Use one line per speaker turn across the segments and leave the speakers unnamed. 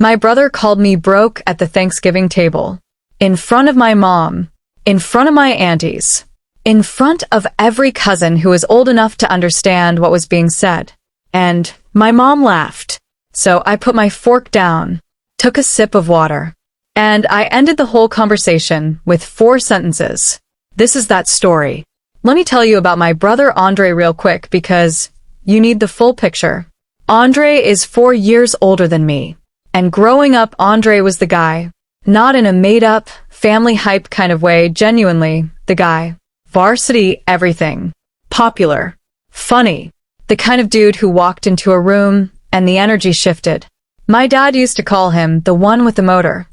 My brother called me broke at the Thanksgiving table. In front of my mom. In front of my aunties. In front of every cousin who was old enough to understand what was being said. And my mom laughed. So I put my fork down, took a sip of water, and I ended the whole conversation with 4 sentences. This is that story. Let me tell you about my brother Andre real quick because you need the full picture. Andre is 4 years older than me. And growing up, Andre was the guy. Not in a made-up, family hype kind of way, genuinely, the guy. Varsity everything. Popular. Funny. The kind of dude who walked into a room and the energy shifted. My dad used to call him the one with the motor.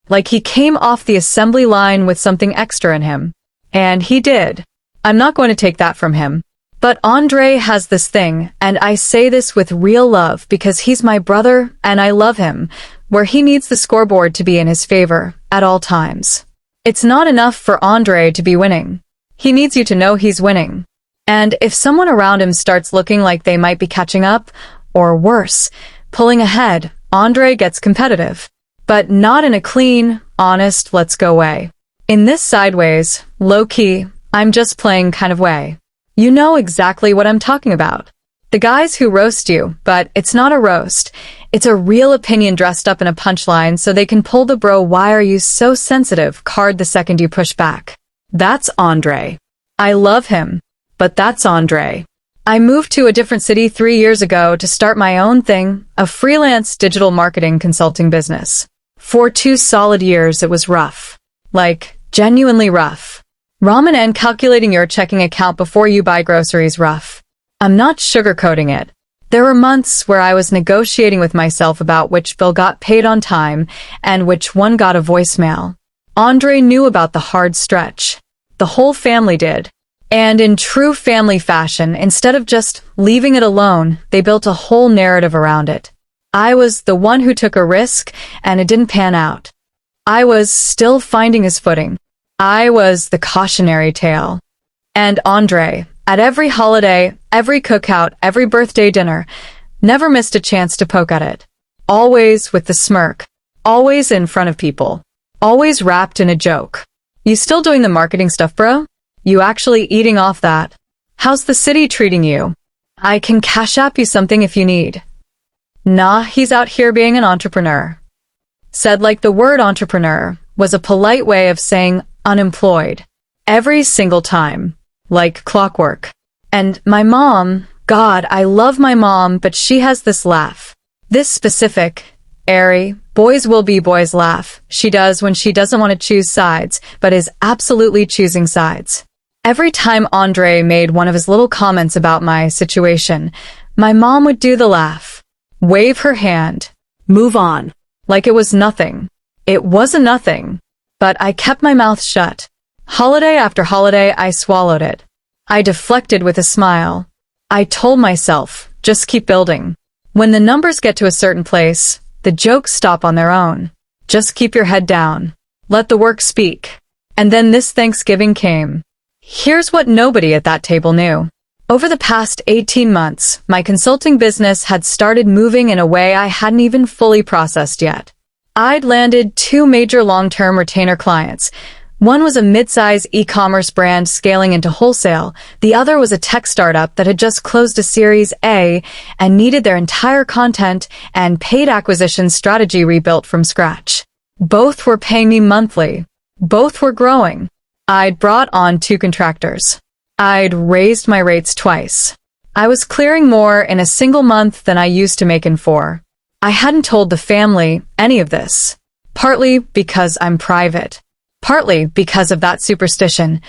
Like he came off the assembly line with something extra in him. And he did. I'm not going to take that from him. But Andre has this thing, and I say this with real love because he's my brother and I love him, where he needs the scoreboard to be in his favor at all times. It's not enough for Andre to be winning. He needs you to know he's winning. And if someone around him starts looking like they might be catching up, or worse, pulling ahead, Andre gets competitive. But not in a clean, honest, let's go way. In this sideways, low-key, I'm just playing kind of way. You know exactly what I'm talking about. The guys who roast you, but it's not a roast. It's a real opinion dressed up in a punchline so they can pull the bro "why are you so sensitive" card the second you push back. That's Andre. I love him, but that's Andre. I moved to a different city 3 years ago to start my own thing, a freelance digital marketing consulting business. For 2 solid years it was rough. Like, genuinely rough. Ramen and calculating your checking account before you buy groceries rough. I'm not sugarcoating it. There were months where I was negotiating with myself about which bill got paid on time and which one got a voicemail. Andre knew about the hard stretch. The whole family did. And in true family fashion, instead of just leaving it alone, they built a whole narrative around it. I was the one who took a risk, and it didn't pan out. I was still finding his footing. I was the cautionary tale. And Andre, at every holiday, every cookout, every birthday dinner, never missed a chance to poke at it. Always with the smirk. Always in front of people. Always wrapped in a joke. You still doing the marketing stuff, bro? You actually eating off that? How's the city treating you? I can cash app you something if you need. Nah, he's out here being an entrepreneur. Said like the word entrepreneur was a polite way of saying unemployed. Every single time. Like clockwork. And my mom, God, I love my mom, but she has this laugh. This specific, airy, boys will be boys laugh she does when she doesn't want to choose sides, but is absolutely choosing sides. Every time Andre made one of his little comments about my situation, my mom would do the laugh. Wave her hand. Move on. Like it was nothing. It wasn't nothing. But I kept my mouth shut. Holiday after holiday, I swallowed it. I deflected with a smile. I told myself, just keep building. When the numbers get to a certain place, the jokes stop on their own. Just keep your head down. Let the work speak. And then this Thanksgiving came. Here's what nobody at that table knew. Over the past 18 months, my consulting business had started moving in a way I hadn't even fully processed yet. I'd landed 2 major long-term retainer clients. One was a mid-size e-commerce brand scaling into wholesale. The other was a tech startup that had just closed a Series A and needed their entire content and paid acquisition strategy rebuilt from scratch. Both were paying me monthly. Both were growing. I'd brought on 2 contractors. I'd raised my rates twice. I was clearing more in a single month than I used to make in 4. I hadn't told the family any of this. Partly because I'm private. Partly because of that superstition.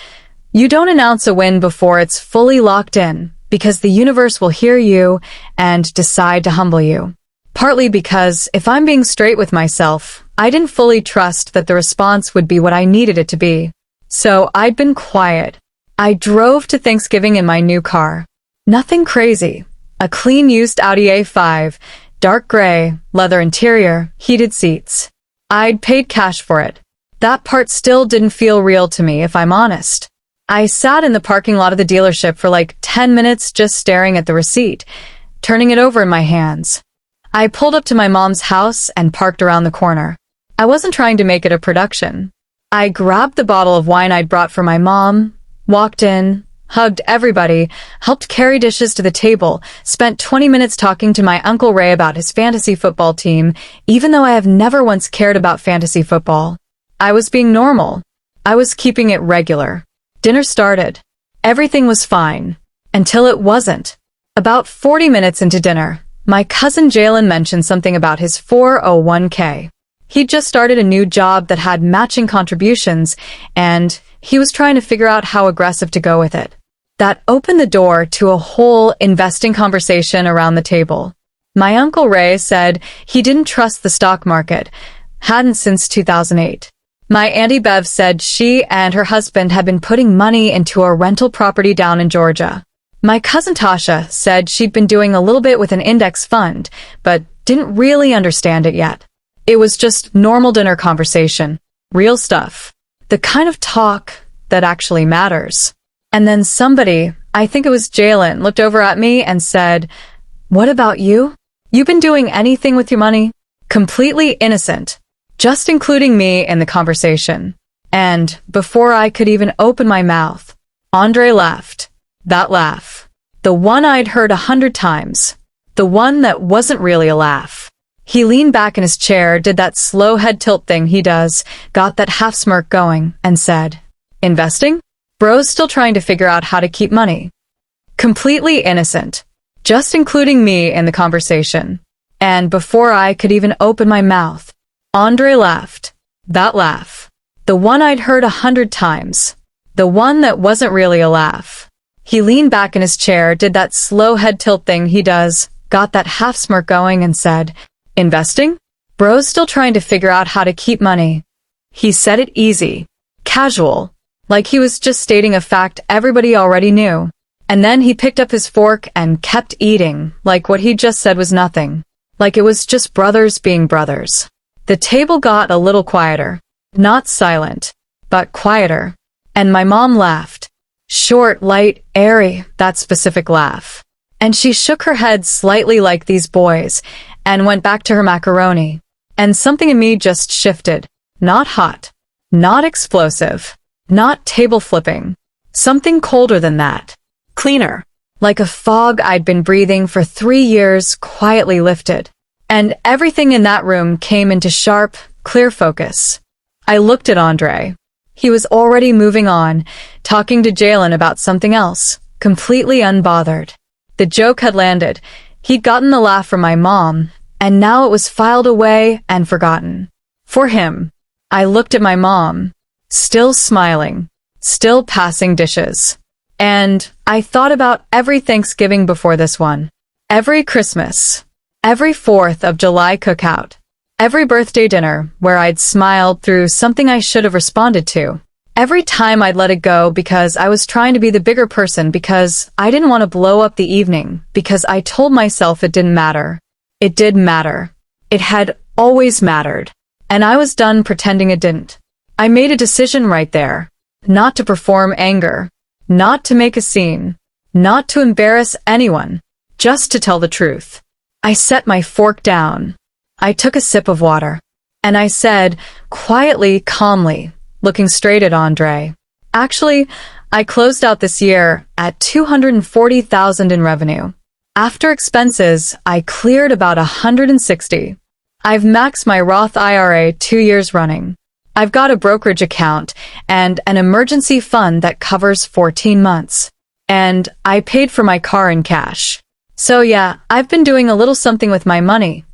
You don't announce a win before it's fully locked in, because the universe will hear you and decide to humble you. Partly because, if I'm being straight with myself, I didn't fully trust that the response would be what I needed it to be. So I'd been quiet. I drove to Thanksgiving in my new car. Nothing crazy. A clean used Audi A5, dark gray, leather interior, heated seats. I'd paid cash for it. That part still didn't feel real to me, if I'm honest. I sat in the parking lot of the dealership for like 10 minutes just staring at the receipt, turning it over in my hands. I pulled up to my mom's house and parked around the corner. I wasn't trying to make it a production. I grabbed the bottle of wine I'd brought for my mom, walked in, hugged everybody, helped carry dishes to the table, spent 20 minutes talking to my Uncle Ray about his fantasy football team, even though I have never once cared about fantasy football. I was being normal. I was keeping it regular. Dinner started. Everything was fine. Until it wasn't. About 40 minutes into dinner, my cousin Jalen mentioned something about his 401k. He'd just started a new job that had matching contributions, and he was trying to figure out how aggressive to go with it. That opened the door to a whole investing conversation around the table. My Uncle Ray said he didn't trust the stock market, hadn't since 2008. My Auntie Bev said she and her husband had been putting money into a rental property down in Georgia. My cousin Tasha said she'd been doing a little bit with an index fund, but didn't really understand it yet. It was just normal dinner conversation, real stuff, the kind of talk that actually matters. And then somebody, I think it was Jalen, looked over at me and said, "What about you? You been doing anything with your money?" Completely innocent, just including me in the conversation. And before I could even open my mouth, Andre laughed. That laugh. The one I'd heard 100 times. The one that wasn't really a laugh. He leaned back in his chair, did that slow head tilt thing he does, got that half smirk going, and said, "Investing? Bro's still trying to figure out how to keep money." Completely innocent. Just including me in the conversation. And before I could even open my mouth, Andre laughed. That laugh. The one I'd heard 100 times. The one that wasn't really a laugh. He leaned back in his chair, did that slow head tilt thing he does, got that half smirk going and said, "Investing? Bro's still trying to figure out how to keep money." He said it easy, casual, like he was just stating a fact everybody already knew. And then he picked up his fork and kept eating, like what he just said was nothing. Like it was just brothers being brothers. The table got a little quieter. Not silent, but quieter. And my mom laughed. Short, light, airy, that specific laugh. And she shook her head slightly like these boys, and went back to her macaroni. And something in me just shifted. Not hot. Not explosive. Not table flipping. Something colder than that. Cleaner. Like a fog I'd been breathing for 3 years quietly lifted. And everything in that room came into sharp, clear focus. I looked at Andre. He was already moving on, talking to Jalen about something else, completely unbothered. The joke had landed. He'd gotten the laugh from my mom, and now it was filed away and forgotten. For him. I looked at my mom, still smiling, still passing dishes. And I thought about every Thanksgiving before this one. Every Christmas. Every 4th of July cookout. Every birthday dinner where I'd smiled through something I should have responded to. Every time I'd let it go because I was trying to be the bigger person, because I didn't want to blow up the evening, because I told myself it didn't matter. It did matter. It had always mattered. And I was done pretending it didn't. I made a decision right there. Not to perform anger. Not to make a scene. Not to embarrass anyone. Just to tell the truth. I set my fork down. I took a sip of water. And I said, quietly, calmly, looking straight at Andre, "Actually, I closed out this year at $240,000 in revenue. After expenses, I cleared about $160,000. I've maxed my Roth IRA 2 years running. I've got a brokerage account and an emergency fund that covers 14 months. And I paid for my car in cash. So yeah, I've been doing a little something with my money."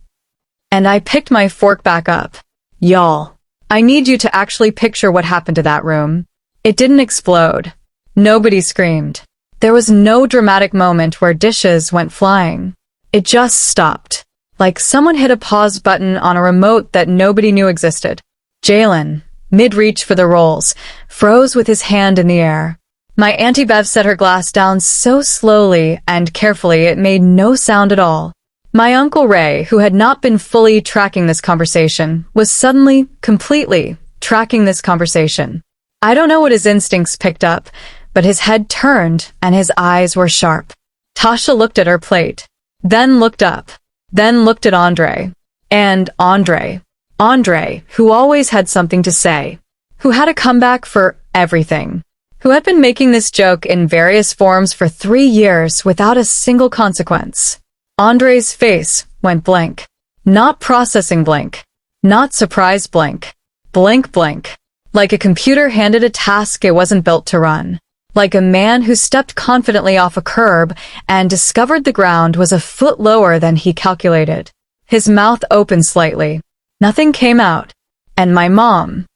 And I picked my fork back up. Y'all, I need you to actually picture what happened to that room. It didn't explode. Nobody screamed. There was no dramatic moment where dishes went flying. It just stopped. Like someone hit a pause button on a remote that nobody knew existed. Jalen, mid-reach for the rolls, froze with his hand in the air. My Auntie Bev set her glass down so slowly and carefully it made no sound at all. My Uncle Ray, who had not been fully tracking this conversation, was suddenly, completely, tracking this conversation. I don't know what his instincts picked up, but his head turned and his eyes were sharp. Tasha looked at her plate, then looked up, then looked at Andre. And Andre, who always had something to say, who had a comeback for everything, who had been making this joke in various forms for 3 years without a single consequence. Andre's face went blank. Not processing blank. Not surprise blank. Blank blank. Like a computer handed a task it wasn't built to run. Like a man who stepped confidently off a curb and discovered the ground was a foot lower than he calculated. His mouth opened slightly. Nothing came out. And my mom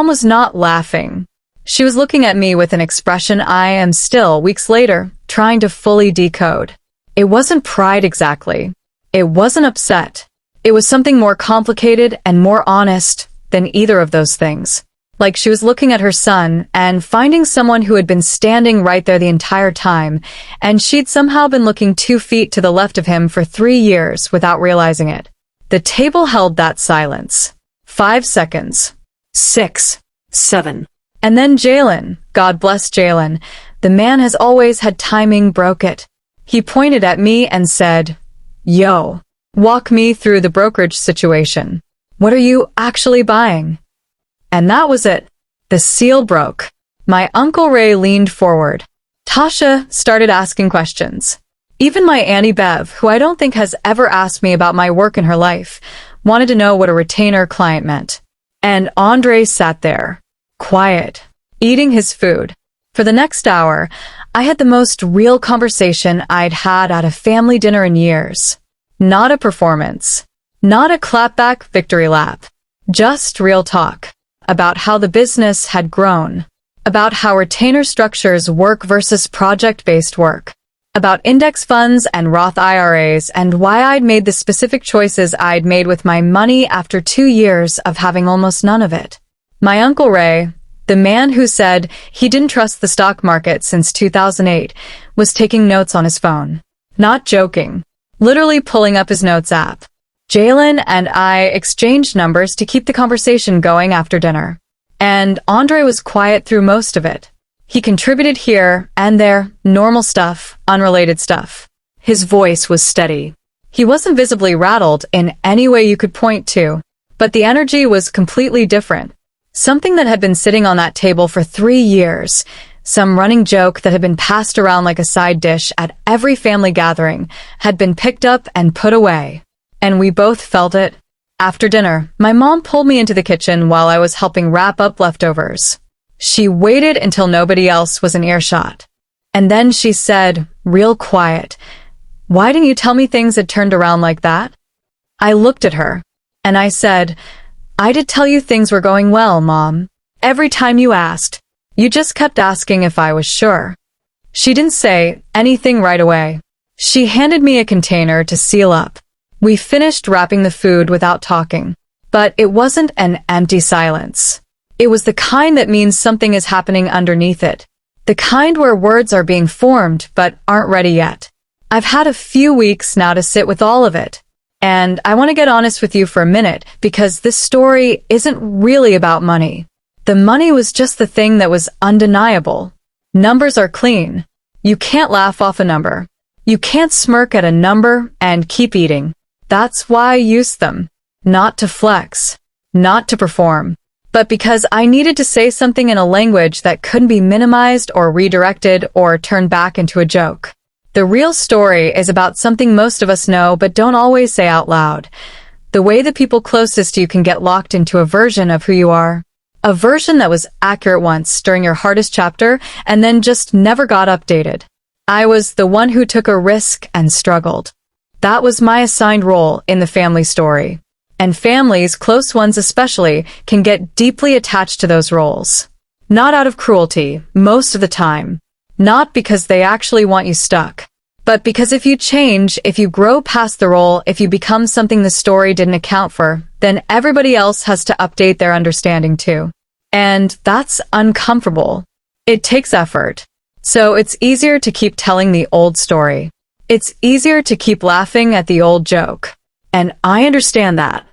was not laughing. She was looking at me with an expression I am still, weeks later, trying to fully decode. It wasn't pride exactly. It wasn't upset. It was something more complicated and more honest than either of those things. Like she was looking at her son and finding someone who had been standing right there the entire time, and she'd somehow been looking 2 feet to the left of him for 3 years without realizing it. The table held that silence. 5 seconds. 6. 7. And then Jalen, God bless Jalen, the man has always had timing, broke it. He pointed at me and said, "Yo, walk me through the brokerage situation. What are you actually buying?" And that was it. The seal broke. My Uncle Ray leaned forward. Tasha started asking questions. Even my Auntie Bev, who I don't think has ever asked me about my work in her life, wanted to know what a retainer client meant. And Andre sat there, quiet, eating his food. For the next hour, I had the most real conversation I'd had at a family dinner in years. Not a performance. Not a clapback victory lap. Just real talk. About how the business had grown. About how retainer structures work versus project-based work. About index funds and Roth IRAs and why I'd made the specific choices I'd made with my money after 2 years of having almost none of it. My Uncle Ray, the man who said he didn't trust the stock market since 2008, was taking notes on his phone. Not joking. Literally pulling up his notes app. Jalen and I exchanged numbers to keep the conversation going after dinner. And Andre was quiet through most of it. He contributed here and there, normal stuff, unrelated stuff. His voice was steady. He wasn't visibly rattled in any way you could point to, but the energy was completely different. Something that had been sitting on that table for 3 years, some running joke that had been passed around like a side dish at every family gathering, had been picked up and put away. And we both felt it. After dinner, my mom pulled me into the kitchen while I was helping wrap up leftovers. She waited until nobody else was in earshot. And then she said, real quiet, "Why didn't you tell me things had turned around like that?" I looked at her, and I said, "I did tell you things were going well, Mom. Every time you asked, you just kept asking if I was sure." She didn't say anything right away. She handed me a container to seal up. We finished wrapping the food without talking. But it wasn't an empty silence. It was the kind that means something is happening underneath it. The kind where words are being formed but aren't ready yet. I've had a few weeks now to sit with all of it. And I want to get honest with you for a minute because this story isn't really about money. The money was just the thing that was undeniable. Numbers are clean. You can't laugh off a number. You can't smirk at a number and keep eating. That's why I used them. Not to flex. Not to perform. But because I needed to say something in a language that couldn't be minimized or redirected or turned back into a joke. The real story is about something most of us know but don't always say out loud. The way the people closest to you can get locked into a version of who you are. A version that was accurate once during your hardest chapter and then just never got updated. I was the one who took a risk and struggled. That was my assigned role in the family story. And families, close ones especially, can get deeply attached to those roles. Not out of cruelty, most of the time. Not because they actually want you stuck. But because if you change, if you grow past the role, if you become something the story didn't account for, then everybody else has to update their understanding too. And that's uncomfortable. It takes effort. So it's easier to keep telling the old story. It's easier to keep laughing at the old joke. And I understand that.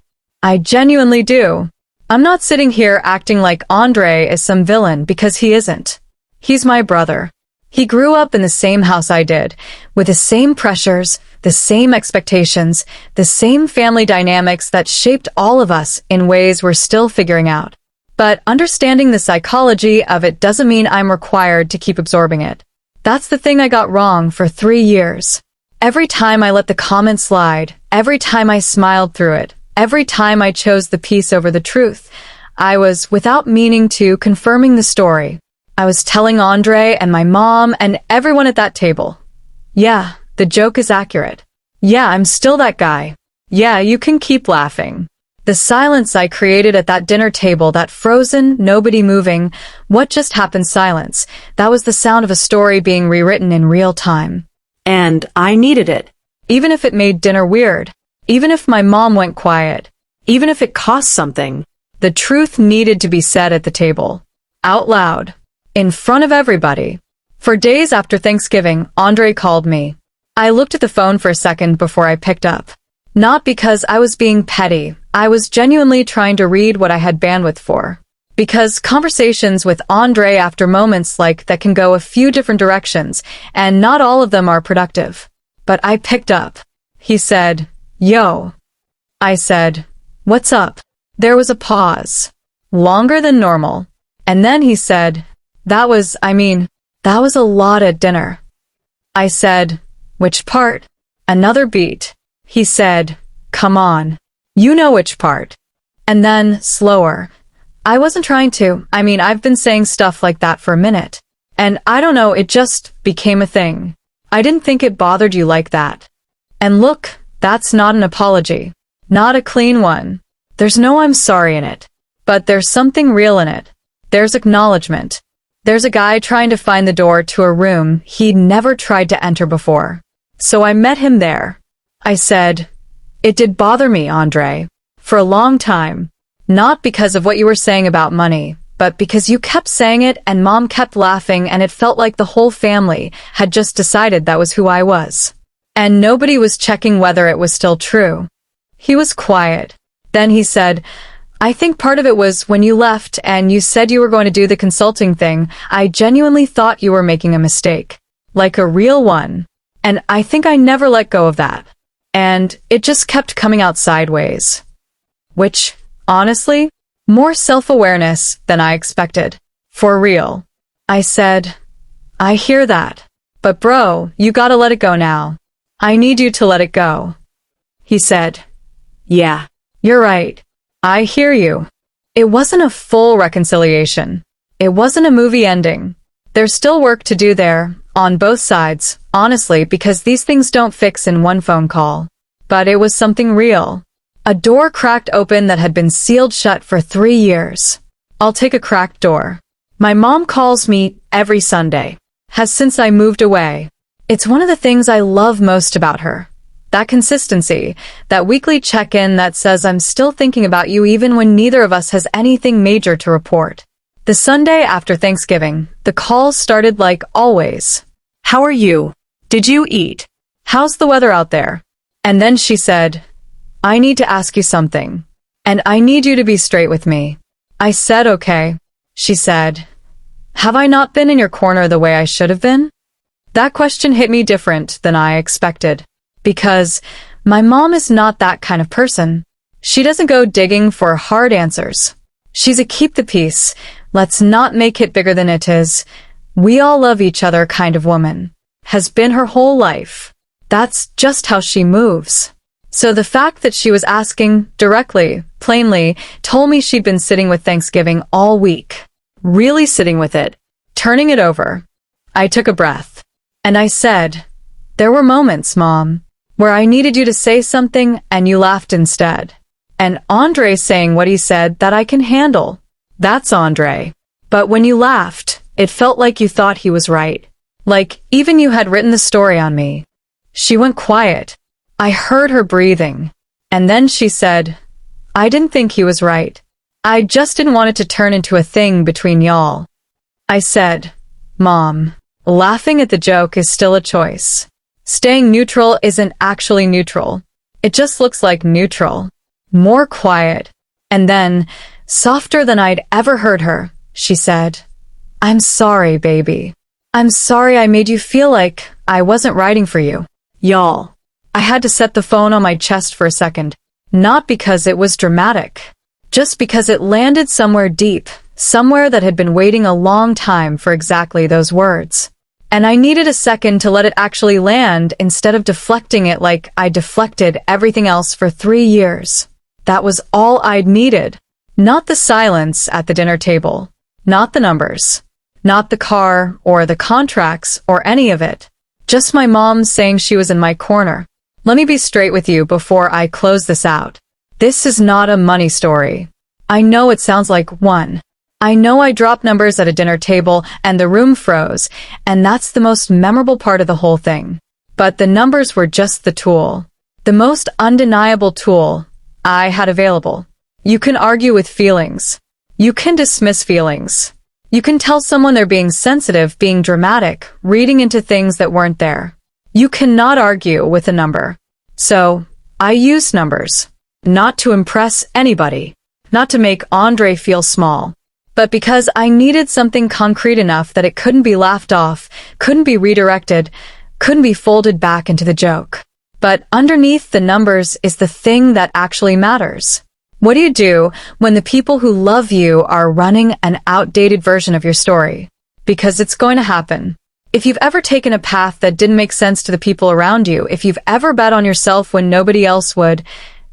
I genuinely do. I'm not sitting here acting like Andre is some villain because he isn't. He's my brother. He grew up in the same house I did, with the same pressures, the same expectations, the same family dynamics that shaped all of us in ways we're still figuring out. But understanding the psychology of it doesn't mean I'm required to keep absorbing it. That's the thing I got wrong for 3 years. Every time I let the comment slide, every time I smiled through it, every time I chose the peace over the truth, I was, without meaning to, confirming the story. I was telling Andre and my mom and everyone at that table. Yeah, the joke is accurate. Yeah, I'm still that guy. Yeah, you can keep laughing. The silence I created at that dinner table, that frozen, nobody moving, what just happened silence, that was the sound of a story being rewritten in real time.
And I needed it.
Even if it made dinner weird, even if my mom went quiet,
Even if it cost something.
the truth needed to be said at the table. Out loud. In front of everybody. For days after Thanksgiving, Andre called me. I looked at the phone for a second before I picked up. Not because I was being petty, I was genuinely trying to read what I had bandwidth for. Because conversations with Andre after moments like that can go a few different directions, and not all of them are productive. But I picked up. He said, "Yo." I said, "What's up?" There was a pause. Longer than normal. And then he said, that was a lot at dinner." I said, "Which part?" Another beat. He said, "Come on. You know which part." And then, slower. I wasn't trying to. I've been saying stuff like that for a minute. And I don't know, it just became a thing. I didn't think it bothered you like that. And look, that's not an apology. Not a clean one. There's no I'm sorry in it. But there's something real in it. There's acknowledgement. There's a guy trying to find the door to a room he'd never tried to enter before. So I met him there. I said, "It did bother me, Andre. For a long time. Not because of what you were saying about money, but because you kept saying it and Mom kept laughing and it felt like the whole family had just decided that was who I was. And nobody was checking whether it was still true." He was quiet. Then he said, "I think part of it was when you left and you said you were going to do the consulting thing, I genuinely thought you were making a mistake. Like a real one. And I think I never let go of that. And it just kept coming out sideways." Which, honestly, more self-awareness than I expected. For real. I said, "I hear that. But bro, you gotta let it go now. I need you to let it go." He said, "Yeah, you're right. I hear you." It wasn't a full reconciliation. It wasn't a movie ending. There's still work to do there, on both sides, honestly, because these things don't fix in one phone call. But it was something real. A door cracked open that had been sealed shut for 3 years. I'll take a cracked door. My mom calls me every Sunday. Has since I moved away. It's one of the things I love most about her. That consistency, that weekly check-in that says I'm still thinking about you even when neither of us has anything major to report. The Sunday after Thanksgiving, the calls started like always. "How are you? Did you eat? How's the weather out there?" And then she said, "I need to ask you something. And I need you to be straight with me." I said, "Okay." She said, "Have I not been in your corner the way I should have been?" That question hit me different than I expected. Because my mom is not that kind of person. She doesn't go digging for hard answers. She's a keep the peace, let's not make it bigger than it is, we all love each other kind of woman. Has been her whole life. That's just how she moves. So the fact that she was asking directly, plainly, told me she'd been sitting with Thanksgiving all week. Really sitting with it. Turning it over. I took a breath. And I said, "There were moments, Mom, where I needed you to say something and you laughed instead. And Andre saying what he said that I can handle. That's Andre. But when you laughed, it felt like you thought he was right. Like even you had written the story on me." She went quiet. I heard her breathing. And then she said, "I didn't think he was right. I just didn't want it to turn into a thing between y'all." I said, "Mom, laughing at the joke is still a choice. Staying neutral isn't actually neutral. It just looks like neutral." More quiet. And then, softer than I'd ever heard her, she said, "I'm sorry, baby. I'm sorry I made you feel like I wasn't writing for you.
Y'all.
I had to set the phone on my chest for a second. Not because it was dramatic. Just because it landed somewhere deep, somewhere that had been waiting a long time for exactly those words. And I needed a second to let it actually land instead of deflecting it like I deflected everything else for 3 years. That was all I'd needed. Not the silence at the dinner table. Not the numbers. Not the car or the contracts or any of it. Just my mom saying she was in my corner. Let me be straight with you before I close this out. This is not a money story. I know it sounds like one. I know I dropped numbers at a dinner table and the room froze, and that's the most memorable part of the whole thing. But the numbers were just the tool. The most undeniable tool I had available. You can argue with feelings. You can dismiss feelings. You can tell someone they're being sensitive, being dramatic, reading into things that weren't there. You cannot argue with a number. So, I used numbers. Not to impress anybody. Not to make Andre feel small. But because I needed something concrete enough that it couldn't be laughed off, couldn't be redirected, couldn't be folded back into the joke. But underneath the numbers is the thing that actually matters. What do you do when the people who love you are running an outdated version of your story? Because it's going to happen. If you've ever taken a path that didn't make sense to the people around you, if you've ever bet on yourself when nobody else would,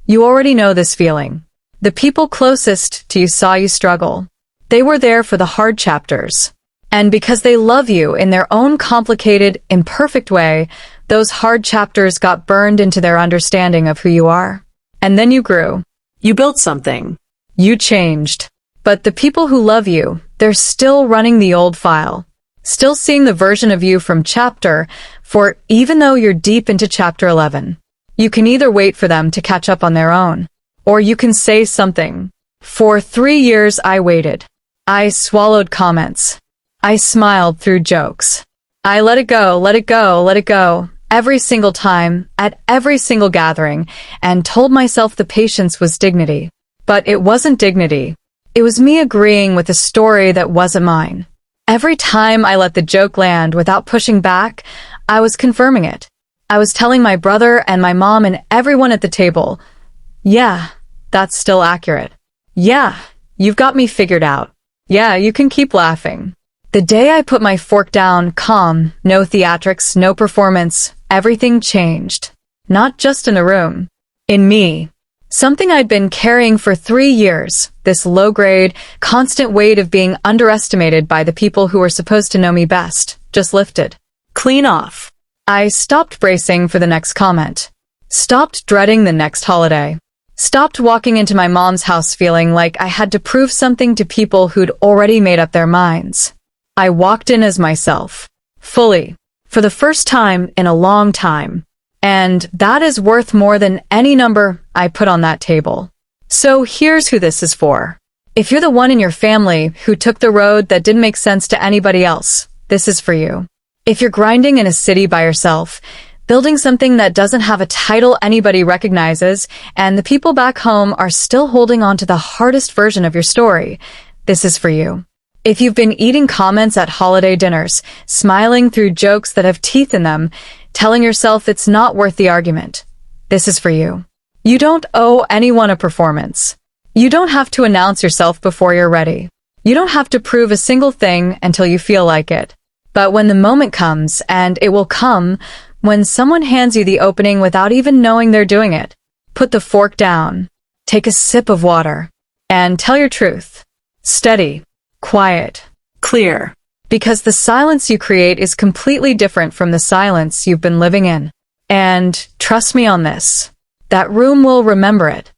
you already know this feeling. The people closest to you saw you struggle. They were there for the hard chapters. And because they love you in their own complicated, imperfect way, those hard chapters got burned into their understanding of who you are. And then you grew.
You built something.
You changed. But the people who love you, they're still running the old file. Still seeing the version of you from chapter 4, even though you're deep into chapter 11. You can either wait for them to catch up on their own, or you can say something. For 3 years I waited. I swallowed comments. I smiled through jokes. I let it go, let it go, let it go, every single time, at every single gathering, and told myself the patience was dignity. But it wasn't dignity. It was me agreeing with a story that wasn't mine. Every time I let the joke land without pushing back, I was confirming it. I was telling my brother and my mom and everyone at the table, yeah, that's still accurate. Yeah, you've got me figured out. Yeah, you can keep laughing. The day I put my fork down, calm, no theatrics, no performance, everything changed. Not just in the room. In me. Something I'd been carrying for 3 years, this low-grade, constant weight of being underestimated by the people who were supposed to know me best, just lifted.
Clean off.
I stopped bracing for the next comment. Stopped dreading the next holiday. Stopped walking into my mom's house feeling like I had to prove something to people who'd already made up their minds. I walked in as myself. Fully. For the first time in a long time. And that is worth more than any number I put on that table. So here's who this is for. If you're the one in your family who took the road that didn't make sense to anybody else, this is for you. If you're grinding in a city by yourself, building something that doesn't have a title anybody recognizes, and the people back home are still holding on to the hardest version of your story, this is for you. If you've been eating comments at holiday dinners, smiling through jokes that have teeth in them, telling yourself it's not worth the argument, this is for you. You don't owe anyone a performance. You don't have to announce yourself before you're ready. You don't have to prove a single thing until you feel like it. But when the moment comes, and it will come, when someone hands you the opening without even knowing they're doing it, put the fork down, take a sip of water, and tell your truth. Steady. Quiet.
Clear.
Because the silence you create is completely different from the silence you've been living in. And trust me on this, that room will remember it.